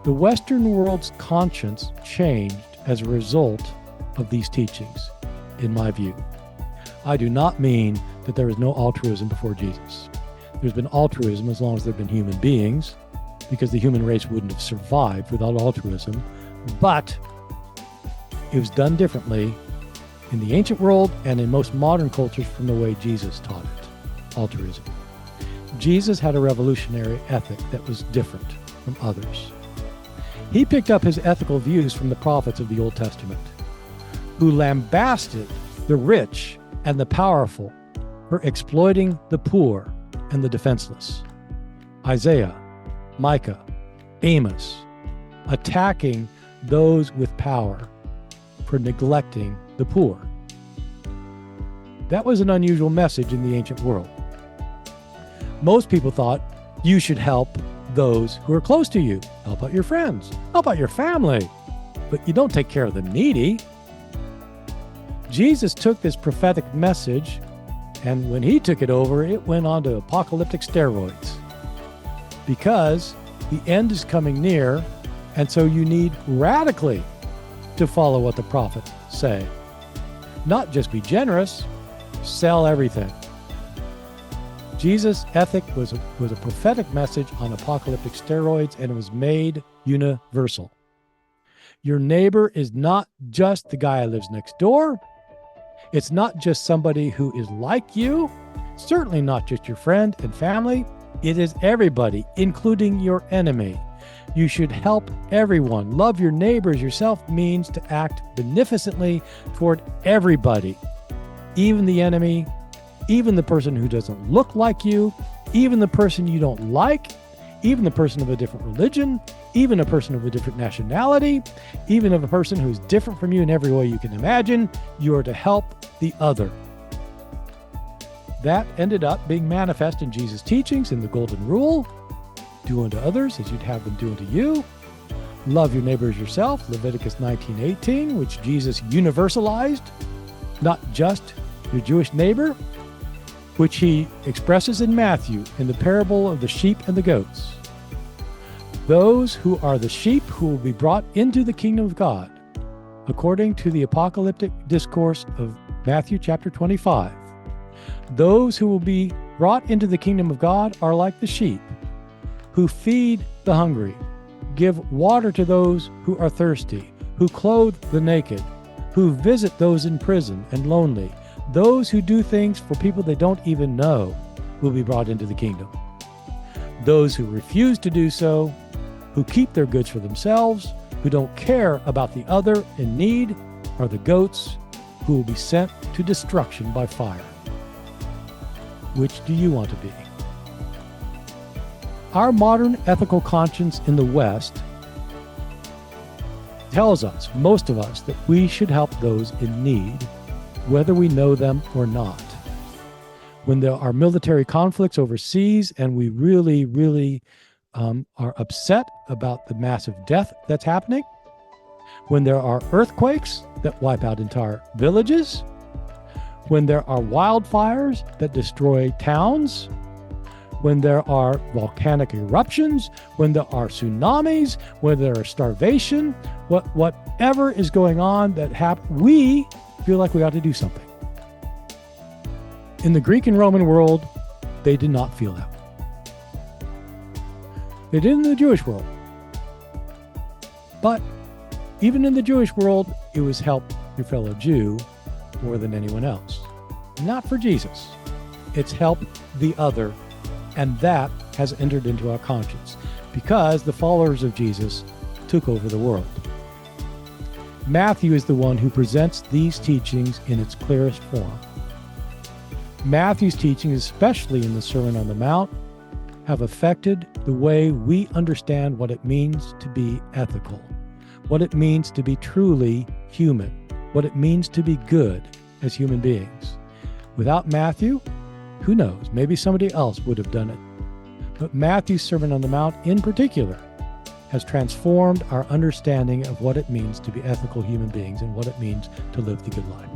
The Western world's conscience changed as a result of these teachings, in my view. I do not mean that there was no altruism before Jesus. There's been altruism as long as there have been human beings, because the human race wouldn't have survived without altruism. But it was done differently in the ancient world and in most modern cultures from the way Jesus taught it, altruism. Jesus had a revolutionary ethic that was different from others. He picked up his ethical views from the prophets of the Old Testament, who lambasted the rich and the powerful for exploiting the poor and the defenseless. Isaiah, Micah, Amos, attacking those with power for neglecting the poor. That was an unusual message in the ancient world. Most people thought you should help those who are close to you. Help out your friends, help out your family, but you don't take care of the needy. Jesus took this prophetic message, and when he took it over, it went on to apocalyptic steroids. Because the end is coming near, and so you need radically to follow what the prophets say. Not just be generous, sell everything. Jesus' ethic was a prophetic message on apocalyptic steroids, and it was made universal. Your neighbor is not just the guy who lives next door. It's not just somebody who is like you. Certainly not just your friend and family. It is everybody, including your enemy. You should help everyone. Love your neighbors yourself means to act beneficently toward everybody, even the enemy, even the person who doesn't look like you, even the person you don't like, even the person of a different religion, even a person of a different nationality, even of a person who's different from you in every way you can imagine. You are to help the other. That ended up being manifest in Jesus' teachings in the Golden Rule. Do unto others as you'd have them do unto you. Love your neighbors yourself, Leviticus 19:18, which Jesus universalized, not just your Jewish neighbor, which he expresses in Matthew in the parable of the sheep and the goats. Those who are the sheep who will be brought into the kingdom of God, according to the apocalyptic discourse of Matthew chapter 25. Those who will be brought into the kingdom of God are like the sheep, who feed the hungry, give water to those who are thirsty, who clothe the naked, who visit those in prison and lonely. Those who do things for people they don't even know will be brought into the kingdom. Those who refuse to do so, who keep their goods for themselves, who don't care about the other in need, are the goats who will be sent to destruction by fire. Which do you want to be? Our modern ethical conscience in the West tells us, most of us, that we should help those in need, whether we know them or not. When there are military conflicts overseas and we really are upset about the massive death that's happening, when there are earthquakes that wipe out entire villages, when there are wildfires that destroy towns, when there are volcanic eruptions, when there are tsunamis, when there is starvation, whatever is going on that we feel like we ought to do something. In the Greek and Roman world, they did not feel that. They did in the Jewish world. But even in the Jewish world, it was help your fellow Jew more than anyone else. Not for Jesus. It's help the other, and that has entered into our conscience because the followers of Jesus took over the world. Matthew is the one who presents these teachings in its clearest form. Matthew's teachings, especially in the Sermon on the Mount, have affected the way we understand what it means to be ethical, what it means to be truly human, what it means to be good as human beings. Without Matthew, who knows, maybe somebody else would have done it. But Matthew's Sermon on the Mount in particular has transformed our understanding of what it means to be ethical human beings and what it means to live the good life.